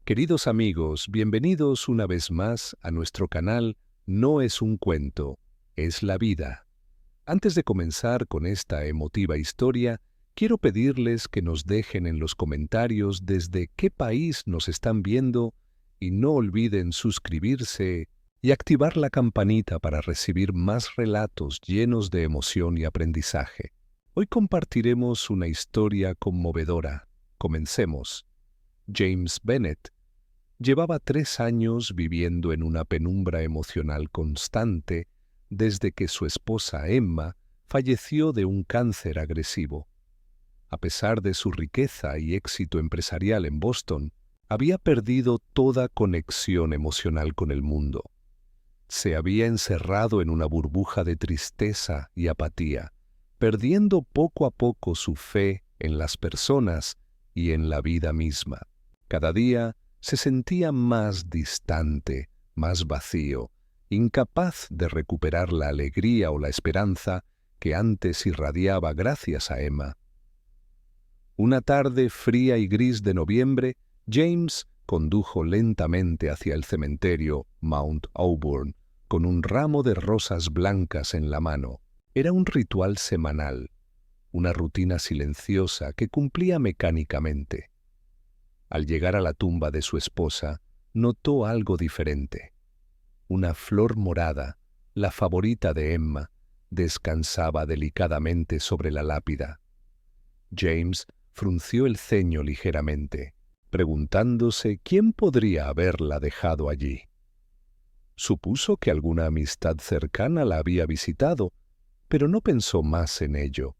Queridos amigos, bienvenidos una vez más a nuestro canal No es un cuento, es la vida. Antes de comenzar con esta emotiva historia, quiero pedirles que nos dejen en los comentarios desde qué país nos están viendo y no olviden suscribirse y activar la campanita para recibir más relatos llenos de emoción y aprendizaje. Hoy compartiremos una historia conmovedora. Comencemos. James Bennett llevaba 3 años viviendo en una penumbra emocional constante desde que su esposa Emma falleció de un cáncer agresivo. A pesar de su riqueza y éxito empresarial en Boston, había perdido toda conexión emocional con el mundo. Se había encerrado en una burbuja de tristeza y apatía, perdiendo poco a poco su fe en las personas y en la vida misma. Cada día se sentía más distante, más vacío, incapaz de recuperar la alegría o la esperanza que antes irradiaba gracias a Emma. Una tarde fría y gris de noviembre, James condujo lentamente hacia el cementerio Mount Auburn con un ramo de rosas blancas en la mano. Era un ritual semanal, una rutina silenciosa que cumplía mecánicamente. Al llegar a la tumba de su esposa, notó algo diferente. Una flor morada, la favorita de Emma, descansaba delicadamente sobre la lápida. James frunció el ceño ligeramente, preguntándose quién podría haberla dejado allí. Supuso que alguna amistad cercana la había visitado, pero no pensó más en ello.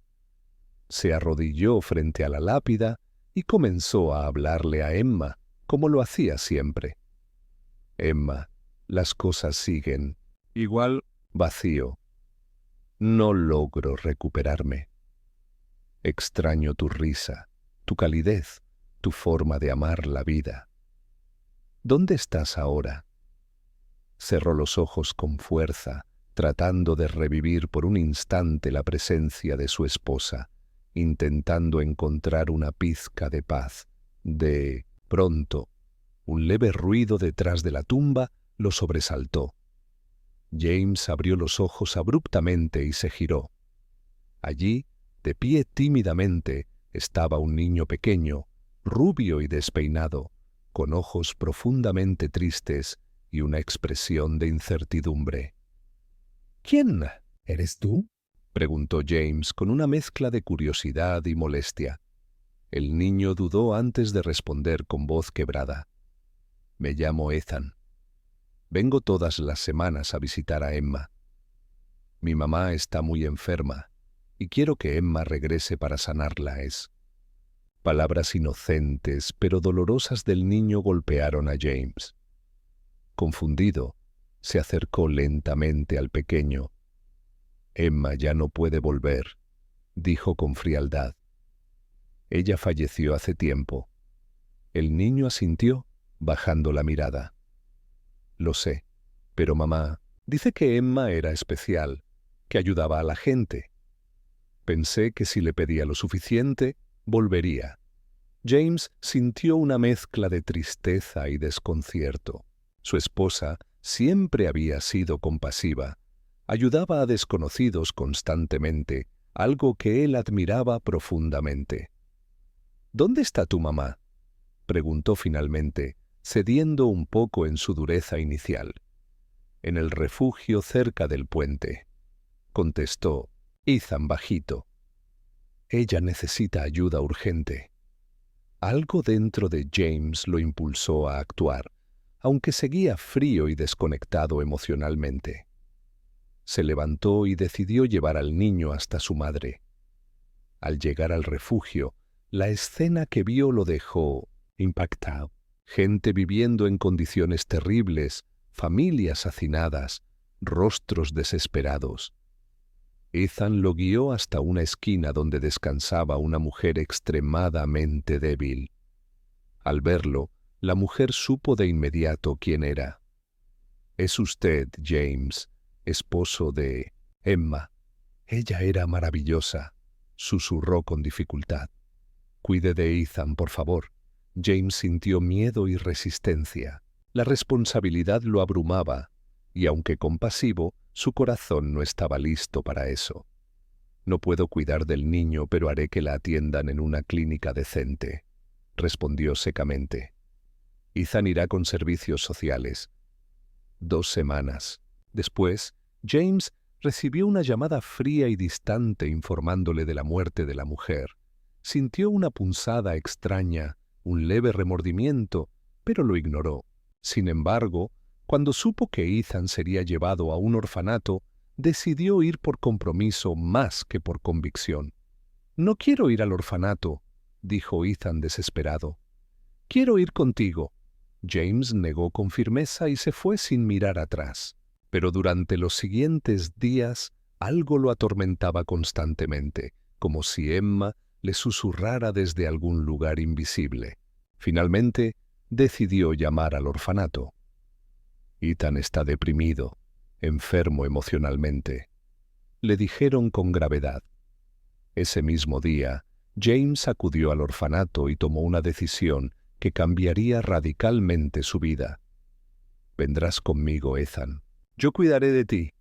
Se arrodilló frente a la lápida y comenzó a hablarle a Emma, como lo hacía siempre. Emma, las cosas siguen igual, vacío. No logro recuperarme. Extraño tu risa, tu calidez, tu forma de amar la vida. ¿Dónde estás ahora? Cerró los ojos con fuerza, tratando de revivir por un instante la presencia de su esposa, intentando encontrar una pizca de paz. De pronto, un leve ruido detrás de la tumba lo sobresaltó. James abrió los ojos abruptamente y se giró. Allí, de pie tímidamente, estaba un niño pequeño, rubio y despeinado, con ojos profundamente tristes y una expresión de incertidumbre. «¿Quién? ¿Eres tú?», preguntó James con una mezcla de curiosidad y molestia. El niño dudó antes de responder con voz quebrada. «Me llamo Ethan. Vengo todas las semanas a visitar a Emma. Mi mamá está muy enferma y quiero que Emma regrese para sanarla». Palabras inocentes pero dolorosas del niño golpearon a James. Confundido, se acercó lentamente al pequeño. «Emma ya no puede volver», dijo con frialdad. «Ella falleció hace tiempo». El niño asintió, bajando la mirada. «Lo sé, pero mamá dice que Emma era especial, que ayudaba a la gente. Pensé que si le pedía lo suficiente, volvería». James sintió una mezcla de tristeza y desconcierto. Su esposa siempre había sido compasiva. Ayudaba a desconocidos constantemente, algo que él admiraba profundamente. «¿Dónde está tu mamá?», preguntó finalmente, cediendo un poco en su dureza inicial. «En el refugio cerca del puente», contestó Ethan bajito. «Ella necesita ayuda urgente». Algo dentro de James lo impulsó a actuar, aunque seguía frío y desconectado emocionalmente. Se levantó y decidió llevar al niño hasta su madre. Al llegar al refugio, la escena que vio lo dejó impactado. Gente viviendo en condiciones terribles, familias hacinadas, rostros desesperados. Ethan lo guió hasta una esquina donde descansaba una mujer extremadamente débil. Al verlo, la mujer supo de inmediato quién era. «Es usted, James, esposo de Emma». «Ella era maravillosa», susurró con dificultad. «Cuide de Ethan, por favor. James sintió miedo y resistencia. La responsabilidad lo abrumaba, y aunque compasivo, su corazón no estaba listo para eso. No puedo cuidar del niño, pero haré que la atiendan en una clínica decente, respondió secamente. Ethan irá con servicios sociales. 2 semanas. Después, James recibió una llamada fría y distante informándole de la muerte de la mujer. Sintió una punzada extraña, un leve remordimiento, pero lo ignoró. Sin embargo, cuando supo que Ethan sería llevado a un orfanato, decidió ir por compromiso más que por convicción. «No quiero ir al orfanato», dijo Ethan desesperado. «Quiero ir contigo». James negó con firmeza y se fue sin mirar atrás. Pero durante los siguientes días algo lo atormentaba constantemente, como si Emma le susurrara desde algún lugar invisible. Finalmente, decidió llamar al orfanato. Ethan está deprimido, enfermo emocionalmente, le dijeron con gravedad. Ese mismo día, James acudió al orfanato y tomó una decisión que cambiaría radicalmente su vida. «Vendrás conmigo, Ethan. Yo cuidaré de ti».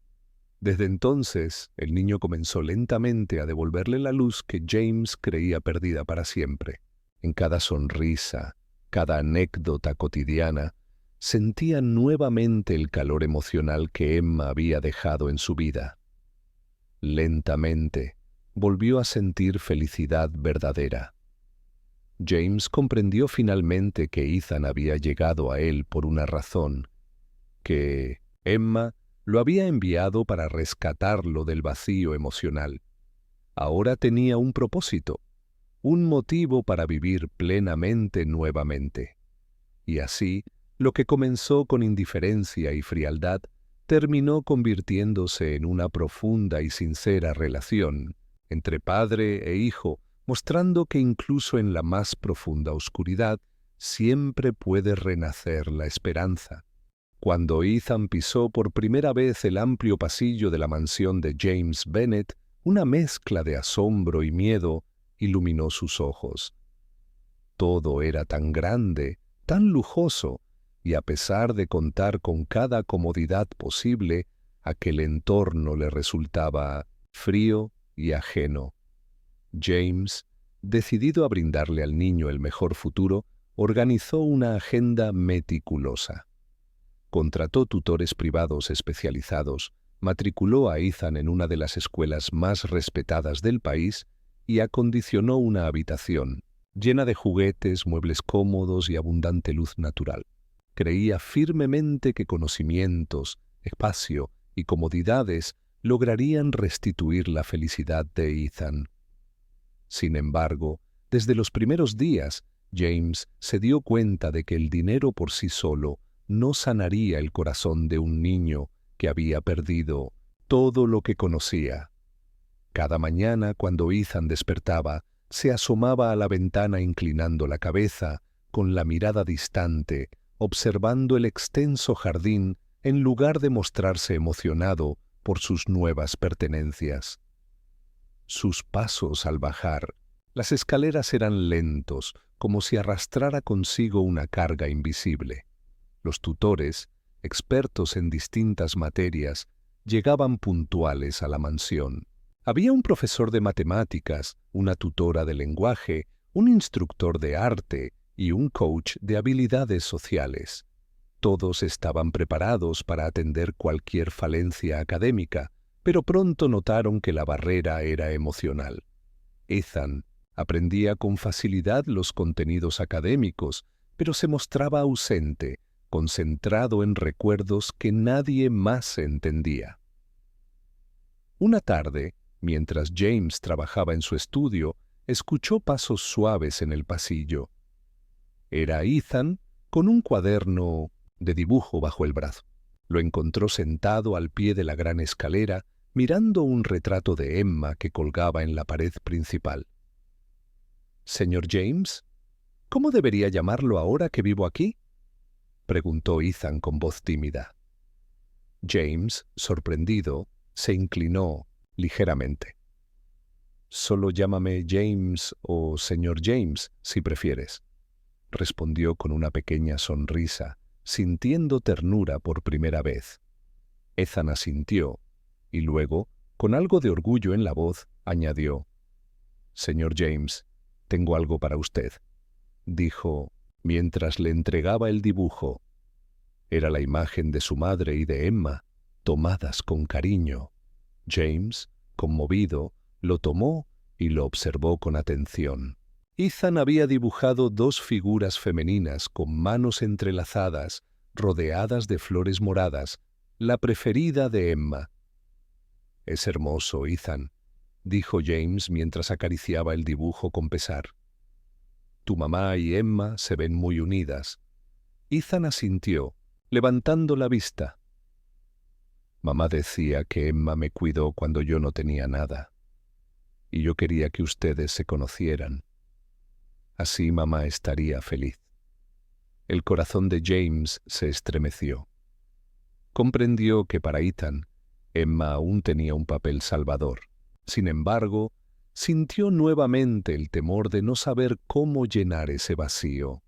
Desde entonces, el niño comenzó lentamente a devolverle la luz que James creía perdida para siempre. En cada sonrisa, cada anécdota cotidiana, sentía nuevamente el calor emocional que Emma había dejado en su vida. Lentamente, volvió a sentir felicidad verdadera. James comprendió finalmente que Ethan había llegado a él por una razón, que Emma lo había enviado para rescatarlo del vacío emocional. Ahora tenía un propósito, un motivo para vivir plenamente nuevamente. Y así, lo que comenzó con indiferencia y frialdad, terminó convirtiéndose en una profunda y sincera relación entre padre e hijo, mostrando que incluso en la más profunda oscuridad siempre puede renacer la esperanza. Cuando Ethan pisó por primera vez el amplio pasillo de la mansión de James Bennet, una mezcla de asombro y miedo iluminó sus ojos. Todo era tan grande, tan lujoso, y a pesar de contar con cada comodidad posible, aquel entorno le resultaba frío y ajeno. James, decidido a brindarle al niño el mejor futuro, organizó una agenda meticulosa. Contrató tutores privados especializados, matriculó a Ethan en una de las escuelas más respetadas del país y acondicionó una habitación, llena de juguetes, muebles cómodos y abundante luz natural. Creía firmemente que conocimientos, espacio y comodidades lograrían restituir la felicidad de Ethan. Sin embargo, desde los primeros días, James se dio cuenta de que el dinero por sí solo no sanaría el corazón de un niño que había perdido todo lo que conocía. Cada mañana, cuando Ethan despertaba, se asomaba a la ventana inclinando la cabeza, con la mirada distante, observando el extenso jardín en lugar de mostrarse emocionado por sus nuevas pertenencias. Sus pasos al bajar, las escaleras eran lentos, como si arrastrara consigo una carga invisible. Los tutores, expertos en distintas materias, llegaban puntuales a la mansión. Había un profesor de matemáticas, una tutora de lenguaje, un instructor de arte y un coach de habilidades sociales. Todos estaban preparados para atender cualquier falencia académica, pero pronto notaron que la barrera era emocional. Ethan aprendía con facilidad los contenidos académicos, pero se mostraba ausente, concentrado en recuerdos que nadie más entendía. Una tarde, mientras James trabajaba en su estudio, escuchó pasos suaves en el pasillo. Era Ethan con un cuaderno de dibujo bajo el brazo. Lo encontró sentado al pie de la gran escalera, mirando un retrato de Emma que colgaba en la pared principal. «Señor James, ¿cómo debería llamarlo ahora que vivo aquí?», preguntó Ethan con voz tímida. James, sorprendido, se inclinó ligeramente. «Solo llámame James o señor James, si prefieres», respondió con una pequeña sonrisa, sintiendo ternura por primera vez. Ethan asintió, y luego, con algo de orgullo en la voz, añadió: «Señor James, tengo algo para usted», dijo, mientras le entregaba el dibujo. Era la imagen de su madre y de Emma, tomadas con cariño. James, conmovido, lo tomó y lo observó con atención. Ethan había dibujado dos figuras femeninas con manos entrelazadas, rodeadas de flores moradas, la preferida de Emma. «Es hermoso, Ethan», dijo James mientras acariciaba el dibujo con pesar. «Tu mamá y Emma se ven muy unidas». Ethan asintió, levantando la vista. «Mamá decía que Emma me cuidó cuando yo no tenía nada, y yo quería que ustedes se conocieran. Así mamá estaría feliz». El corazón de James se estremeció. Comprendió que para Ethan, Emma aún tenía un papel salvador. Sin embargo, sintió nuevamente el temor de no saber cómo llenar ese vacío.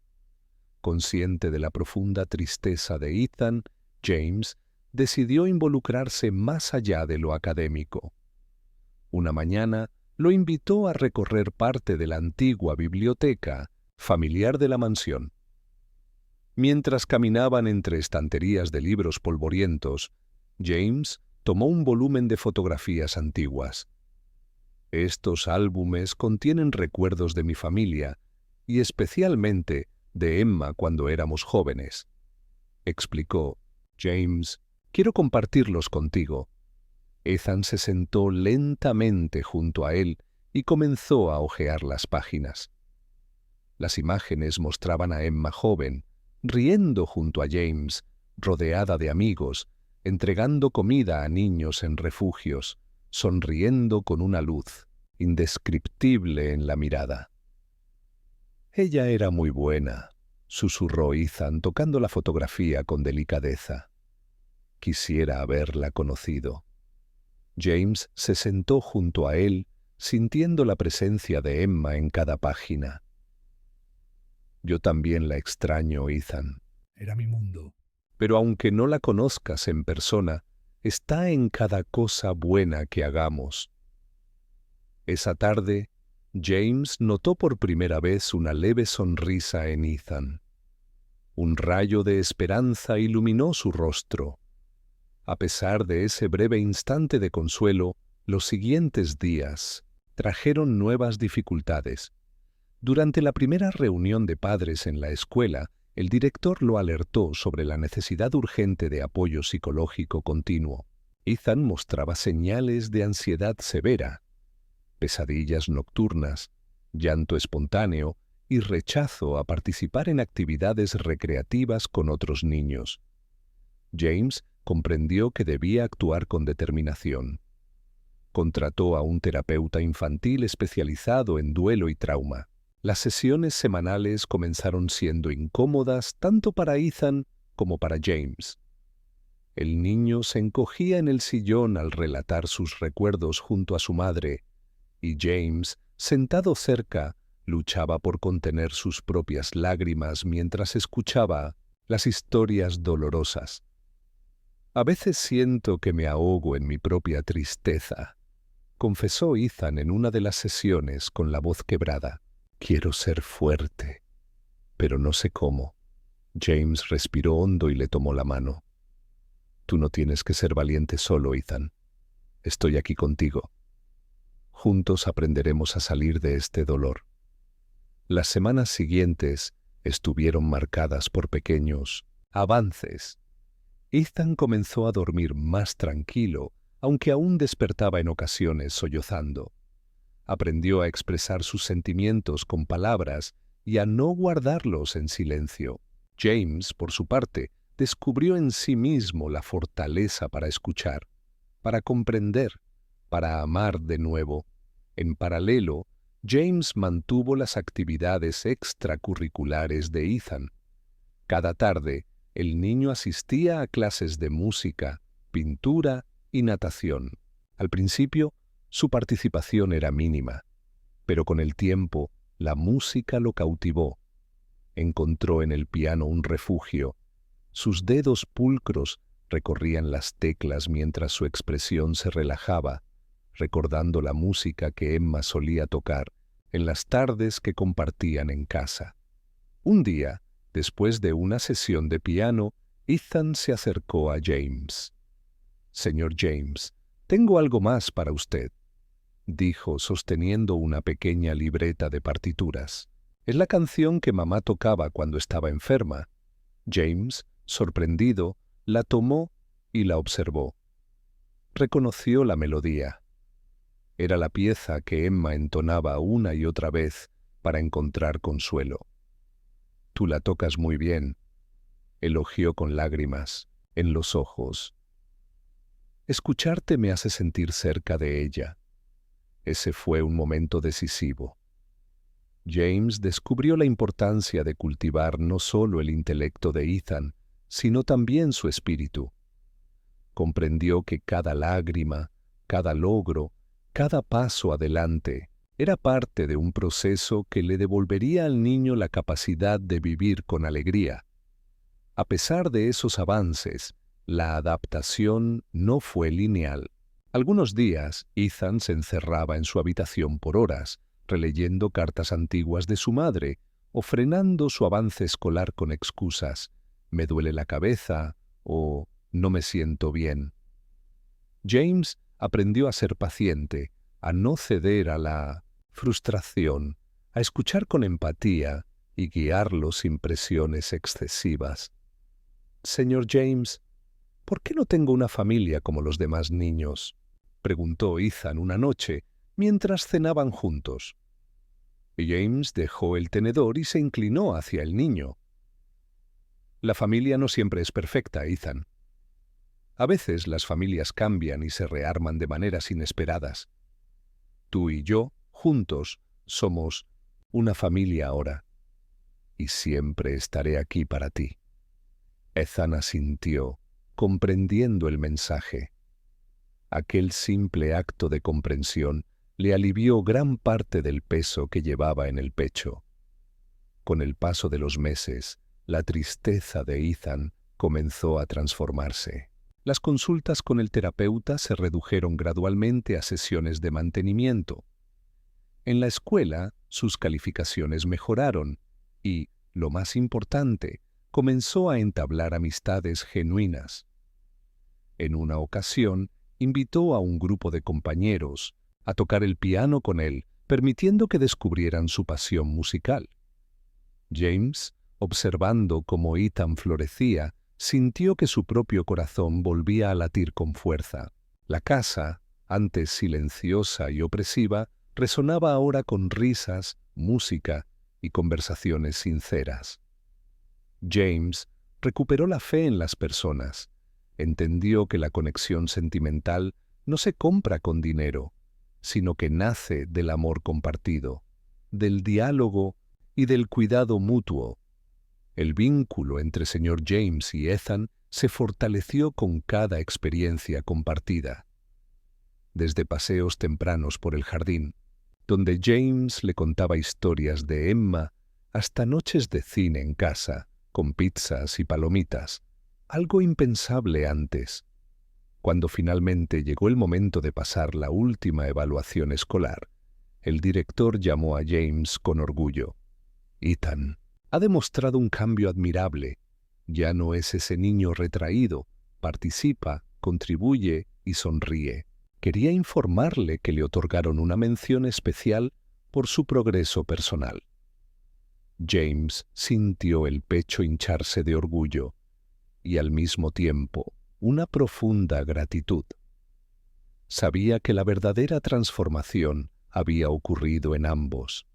Consciente de la profunda tristeza de Ethan, James decidió involucrarse más allá de lo académico. Una mañana lo invitó a recorrer parte de la antigua biblioteca familiar de la mansión. Mientras caminaban entre estanterías de libros polvorientos, James tomó un volumen de fotografías antiguas. «Estos álbumes contienen recuerdos de mi familia, y especialmente de Emma cuando éramos jóvenes», explicó. «James, quiero compartirlos contigo». Ethan se sentó lentamente junto a él y comenzó a hojear las páginas. Las imágenes mostraban a Emma joven, riendo junto a James, rodeada de amigos, entregando comida a niños en refugios, sonriendo con una luz indescriptible en la mirada. «Ella era muy buena», susurró Ethan tocando la fotografía con delicadeza. «Quisiera haberla conocido». James se sentó junto a él, sintiendo la presencia de Emma en cada página. «Yo también la extraño, Ethan. Era mi mundo. Pero aunque no la conozcas en persona, está en cada cosa buena que hagamos». Esa tarde, James notó por primera vez una leve sonrisa en Ethan. Un rayo de esperanza iluminó su rostro. A pesar de ese breve instante de consuelo, los siguientes días trajeron nuevas dificultades. Durante la primera reunión de padres en la escuela, el director lo alertó sobre la necesidad urgente de apoyo psicológico continuo. Ethan mostraba señales de ansiedad severa, pesadillas nocturnas, llanto espontáneo y rechazo a participar en actividades recreativas con otros niños. James comprendió que debía actuar con determinación. Contrató a un terapeuta infantil especializado en duelo y trauma. Las sesiones semanales comenzaron siendo incómodas tanto para Ethan como para James. El niño se encogía en el sillón al relatar sus recuerdos junto a su madre, y James, sentado cerca, luchaba por contener sus propias lágrimas mientras escuchaba las historias dolorosas. «A veces siento que me ahogo en mi propia tristeza», confesó Ethan en una de las sesiones con la voz quebrada. «Quiero ser fuerte, pero no sé cómo». James respiró hondo y le tomó la mano. «Tú no tienes que ser valiente solo, Ethan. Estoy aquí contigo. Juntos aprenderemos a salir de este dolor». Las semanas siguientes estuvieron marcadas por pequeños avances. Ethan comenzó a dormir más tranquilo, aunque aún despertaba en ocasiones sollozando. Aprendió a expresar sus sentimientos con palabras y a no guardarlos en silencio. James, por su parte, descubrió en sí mismo la fortaleza para escuchar, para comprender, para amar de nuevo. En paralelo, James mantuvo las actividades extracurriculares de Ethan. Cada tarde, el niño asistía a clases de música, pintura y natación. Al principio, su participación era mínima, pero con el tiempo, la música lo cautivó. encontró en el piano un refugio. Sus dedos pulcros recorrían las teclas mientras su expresión se relajaba, recordando la música que Emma solía tocar en las tardes que compartían en casa. Un día, después de una sesión de piano, Ethan se acercó a James. «Señor James, tengo algo más para usted», dijo sosteniendo una pequeña libreta de partituras. «Es la canción que mamá tocaba cuando estaba enferma». James, sorprendido, la tomó y la observó. Reconoció la melodía. Era la pieza que Emma entonaba una y otra vez para encontrar consuelo. «Tú la tocas muy bien», elogió con lágrimas en los ojos. «Escucharte me hace sentir cerca de ella». Ese fue un momento decisivo. James descubrió la importancia de cultivar no solo el intelecto de Ethan, sino también su espíritu. Comprendió que cada lágrima, cada logro, cada paso adelante era parte de un proceso que le devolvería al niño la capacidad de vivir con alegría. A pesar de esos avances, la adaptación no fue lineal. Algunos días, Ethan se encerraba en su habitación por horas, releyendo cartas antiguas de su madre o frenando su avance escolar con excusas: «Me duele la cabeza» o «No me siento bien». James aprendió a ser paciente, a no ceder a la frustración, a escuchar con empatía y guiarlo sin presiones excesivas. «Señor James, ¿por qué no tengo una familia como los demás niños?», preguntó Ethan una noche mientras cenaban juntos. James dejó el tenedor y se inclinó hacia el niño. «La familia no siempre es perfecta, Ethan. A veces las familias cambian y se rearman de maneras inesperadas. Tú y yo, juntos, somos una familia ahora, y siempre estaré aquí para ti». Ethan asintió, comprendiendo el mensaje. Aquel simple acto de comprensión le alivió gran parte del peso que llevaba en el pecho. Con el paso de los meses, la tristeza de Ethan comenzó a transformarse. Las consultas con el terapeuta se redujeron gradualmente a sesiones de mantenimiento. En la escuela, sus calificaciones mejoraron y, lo más importante, comenzó a entablar amistades genuinas. En una ocasión, invitó a un grupo de compañeros a tocar el piano con él, permitiendo que descubrieran su pasión musical. James, observando cómo Ethan florecía, sintió que su propio corazón volvía a latir con fuerza. La casa, antes silenciosa y opresiva, resonaba ahora con risas, música y conversaciones sinceras. James recuperó la fe en las personas. Entendió que la conexión sentimental no se compra con dinero, sino que nace del amor compartido, del diálogo y del cuidado mutuo. El vínculo entre señor James y Ethan se fortaleció con cada experiencia compartida. Desde paseos tempranos por el jardín, donde James le contaba historias de Emma, hasta noches de cine en casa, con pizzas y palomitas, algo impensable antes. Cuando finalmente llegó el momento de pasar la última evaluación escolar, el director llamó a James con orgullo. «Ethan ha demostrado un cambio admirable. Ya no es ese niño retraído, participa, contribuye y sonríe. Quería informarle que le otorgaron una mención especial por su progreso personal». James sintió el pecho hincharse de orgullo y al mismo tiempo una profunda gratitud. Sabía que la verdadera transformación había ocurrido en ambos.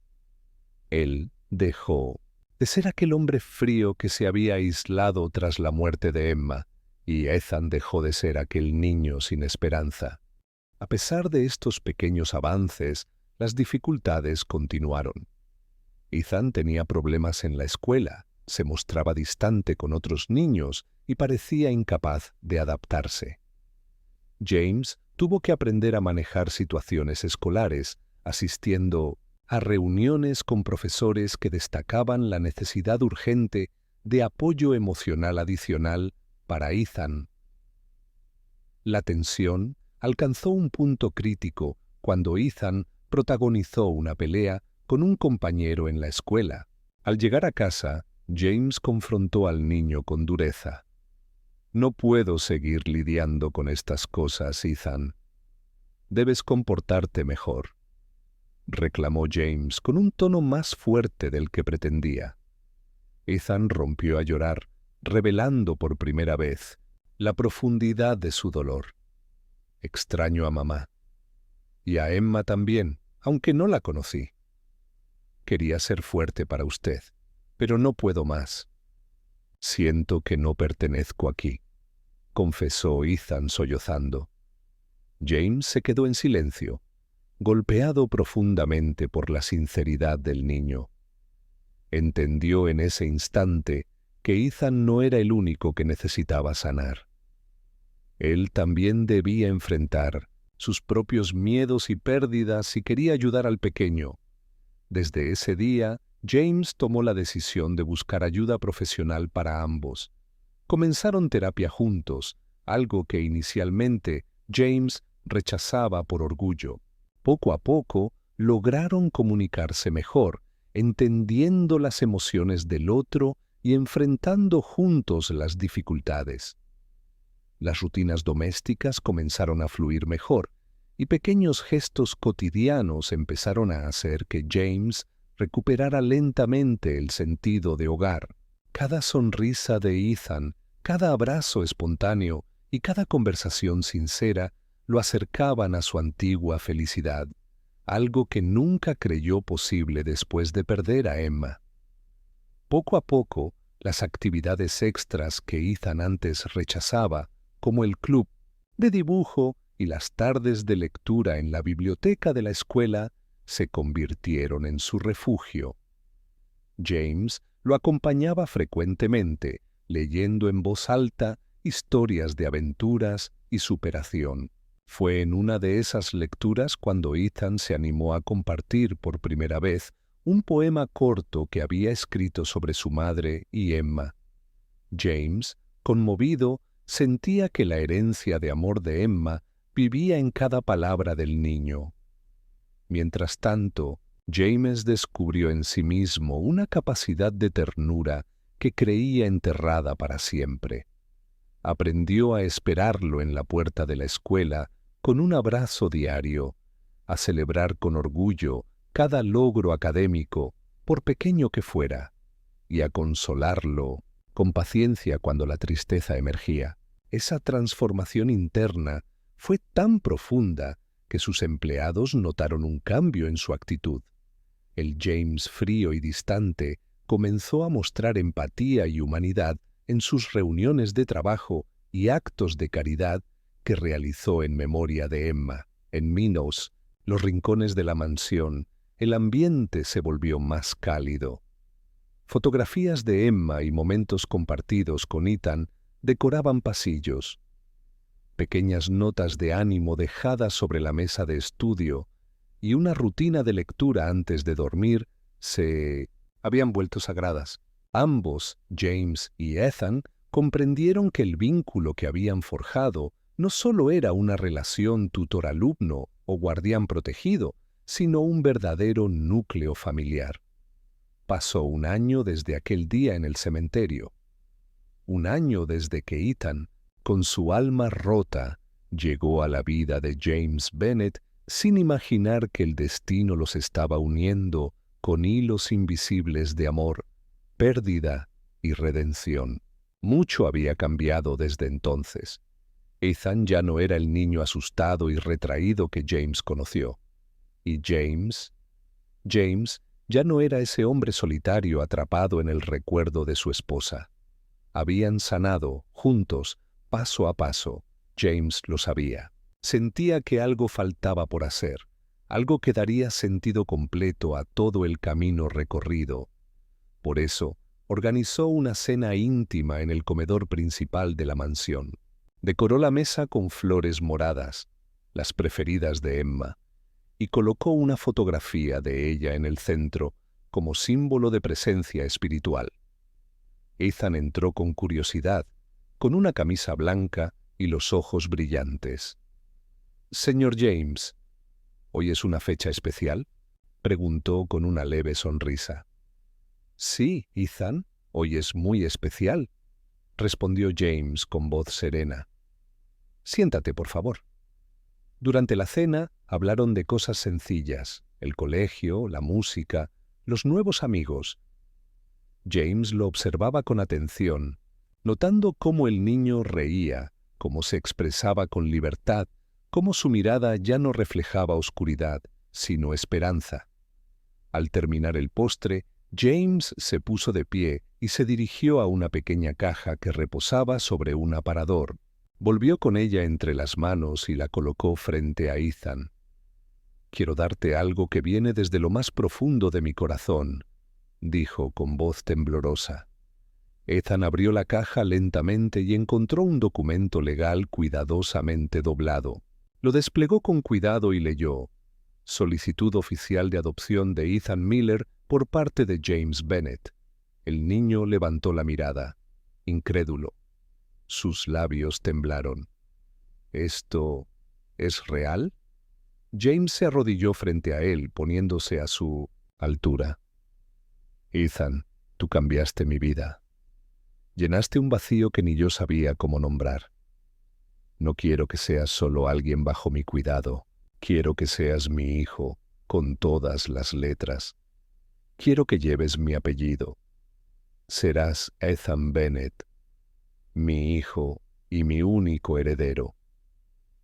Él dejó de ser aquel hombre frío que se había aislado tras la muerte de Emma, y Ethan dejó de ser aquel niño sin esperanza. A pesar de estos pequeños avances, las dificultades continuaron. Ethan tenía problemas en la escuela, se mostraba distante con otros niños y parecía incapaz de adaptarse. James tuvo que aprender a manejar situaciones escolares, asistiendo a reuniones con profesores que destacaban la necesidad urgente de apoyo emocional adicional para Ethan. La tensión alcanzó un punto crítico cuando Ethan protagonizó una pelea con un compañero en la escuela. Al llegar a casa, James confrontó al niño con dureza. «No puedo seguir lidiando con estas cosas, Ethan. Debes comportarte mejor», reclamó James con un tono más fuerte del que pretendía. Ethan rompió a llorar, revelando por primera vez la profundidad de su dolor. «Extraño a mamá. Y a Emma también, aunque no la conocí. Quería ser fuerte para usted, pero no puedo más. Siento que no pertenezco aquí», confesó Ethan sollozando. James se quedó en silencio, golpeado profundamente por la sinceridad del niño. Entendió en ese instante que Ethan no era el único que necesitaba sanar. Él también debía enfrentar sus propios miedos y pérdidas si quería ayudar al pequeño. Desde ese día, James tomó la decisión de buscar ayuda profesional para ambos. Comenzaron terapia juntos, algo que inicialmente James rechazaba por orgullo. Poco a poco, lograron comunicarse mejor, entendiendo las emociones del otro y enfrentando juntos las dificultades. Las rutinas domésticas comenzaron a fluir mejor, y pequeños gestos cotidianos empezaron a hacer que James recuperara lentamente el sentido de hogar. Cada sonrisa de Ethan, cada abrazo espontáneo y cada conversación sincera lo acercaban a su antigua felicidad, algo que nunca creyó posible después de perder a Emma. Poco a poco, las actividades extras que Ethan antes rechazaba, como el club de dibujo y las tardes de lectura en la biblioteca de la escuela, se convirtieron en su refugio. James lo acompañaba frecuentemente, leyendo en voz alta historias de aventuras y superación. Fue en una de esas lecturas cuando Ethan se animó a compartir por primera vez un poema corto que había escrito sobre su madre y Emma. James, conmovido, sentía que la herencia de amor de Emma vivía en cada palabra del niño. Mientras tanto, James descubrió en sí mismo una capacidad de ternura que creía enterrada para siempre. Aprendió a esperarlo en la puerta de la escuela con un abrazo diario, a celebrar con orgullo cada logro académico, por pequeño que fuera, y a consolarlo con paciencia cuando la tristeza emergía. Esa transformación interna fue tan profunda que sus empleados notaron un cambio en su actitud. El James frío y distante comenzó a mostrar empatía y humanidad en sus reuniones de trabajo y actos de caridad que realizó en memoria de Emma. En Minos, los rincones de la mansión, el ambiente se volvió más cálido. Fotografías de Emma y momentos compartidos con Ethan decoraban pasillos. Pequeñas notas de ánimo dejadas sobre la mesa de estudio y una rutina de lectura antes de dormir se habían vuelto sagradas. Ambos, James y Ethan, comprendieron que el vínculo que habían forjado no solo era una relación tutor-alumno o guardián protegido, sino un verdadero núcleo familiar. Pasó un año desde aquel día en el cementerio. Un año desde que Ethan, con su alma rota, llegó a la vida de James Bennet sin imaginar que el destino los estaba uniendo con hilos invisibles de amor, pérdida y redención. Mucho había cambiado desde entonces. Ethan ya no era el niño asustado y retraído que James conoció. Y James ya no era ese hombre solitario atrapado en el recuerdo de su esposa. Habían sanado, juntos, paso a paso. James lo sabía. Sentía que algo faltaba por hacer, algo que daría sentido completo a todo el camino recorrido. Por eso, organizó una cena íntima en el comedor principal de la mansión. Decoró la mesa con flores moradas, las preferidas de Emma, y colocó una fotografía de ella en el centro como símbolo de presencia espiritual. Ethan entró con curiosidad, con una camisa blanca y los ojos brillantes. «Señor James, ¿hoy es una fecha especial?», preguntó con una leve sonrisa. «Sí, Ethan, hoy es muy especial», respondió James con voz serena. «Siéntate, por favor». Durante la cena hablaron de cosas sencillas, el colegio, la música, los nuevos amigos. James lo observaba con atención, notando cómo el niño reía, cómo se expresaba con libertad, cómo su mirada ya no reflejaba oscuridad, sino esperanza. Al terminar el postre, James se puso de pie y se dirigió a una pequeña caja que reposaba sobre un aparador. Volvió con ella entre las manos y la colocó frente a Ethan. «Quiero darte algo que viene desde lo más profundo de mi corazón», dijo con voz temblorosa. Ethan abrió la caja lentamente y encontró un documento legal cuidadosamente doblado. Lo desplegó con cuidado y leyó: «Solicitud oficial de adopción de Ethan Miller por parte de James Bennett». El niño levantó la mirada, incrédulo. Sus labios temblaron. «¿Esto es real?». James se arrodilló frente a él, poniéndose a su altura. «Ethan, tú cambiaste mi vida. Llenaste un vacío que ni yo sabía cómo nombrar. No quiero que seas solo alguien bajo mi cuidado. Quiero que seas mi hijo, con todas las letras. Quiero que lleves mi apellido. Serás Ethan Bennett, mi hijo y mi único heredero».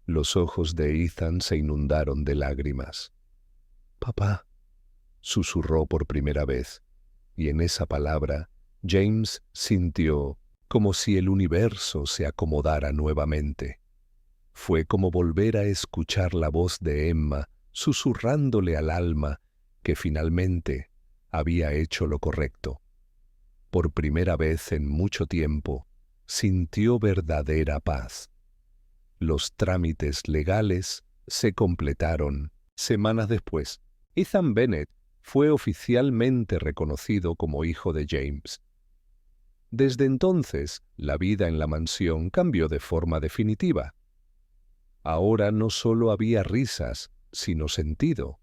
Los ojos de Ethan se inundaron de lágrimas. «Papá», susurró por primera vez, y en esa palabra James sintió como si el universo se acomodara nuevamente. Fue como volver a escuchar la voz de Emma susurrándole al alma que finalmente había hecho lo correcto. Por primera vez en mucho tiempo, sintió verdadera paz. Los trámites legales se completaron. Semanas después, Ethan Bennett fue oficialmente reconocido como hijo de James. Desde entonces, la vida en la mansión cambió de forma definitiva. Ahora no solo había risas, sino sentido.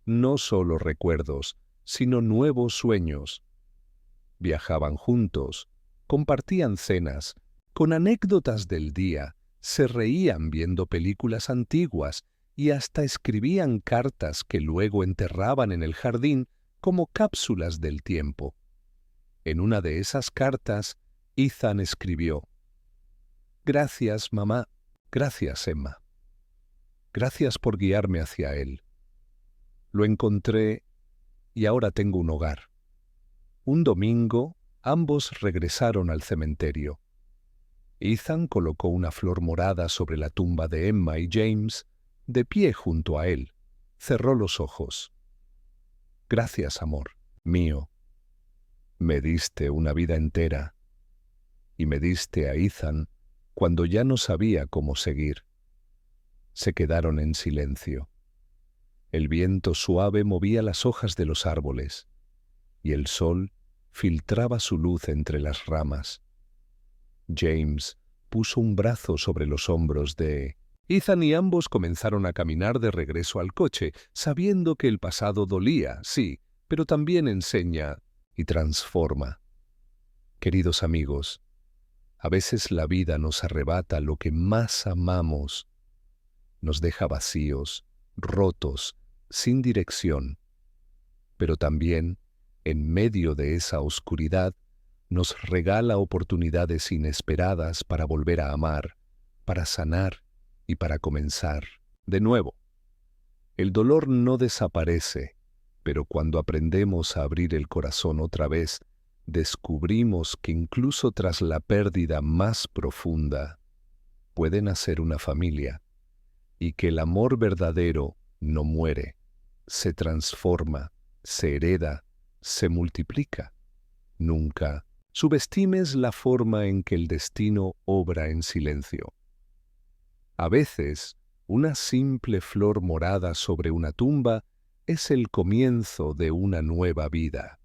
No solo recuerdos, sino nuevos sueños. Viajaban juntos, compartían cenas, con anécdotas del día, se reían viendo películas antiguas y hasta escribían cartas que luego enterraban en el jardín como cápsulas del tiempo. En una de esas cartas, Ethan escribió: «Gracias, mamá. Gracias, Emma. Gracias por guiarme hacia él. Lo encontré y ahora tengo un hogar». Un domingo, ambos regresaron al cementerio. Ethan colocó una flor morada sobre la tumba de Emma y James, de pie junto a él. Cerró los ojos. «Gracias, amor mío. Me diste una vida entera y me diste a Ethan cuando ya no sabía cómo seguir». Se quedaron en silencio. El viento suave movía las hojas de los árboles y el sol filtraba su luz entre las ramas. James puso un brazo sobre los hombros de Ethan y ambos comenzaron a caminar de regreso al coche, sabiendo que el pasado dolía, sí, pero también enseña y transforma. Queridos amigos, a veces la vida nos arrebata lo que más amamos. Nos deja vacíos, rotos, sin dirección. Pero también, en medio de esa oscuridad, nos regala oportunidades inesperadas para volver a amar, para sanar y para comenzar de nuevo. El dolor no desaparece, pero cuando aprendemos a abrir el corazón otra vez, descubrimos que incluso tras la pérdida más profunda, puede nacer una familia, y que el amor verdadero no muere, se transforma, se hereda, se multiplica. Nunca subestimes la forma en que el destino obra en silencio. A veces, Una simple flor morada sobre una tumba es el comienzo de una nueva vida.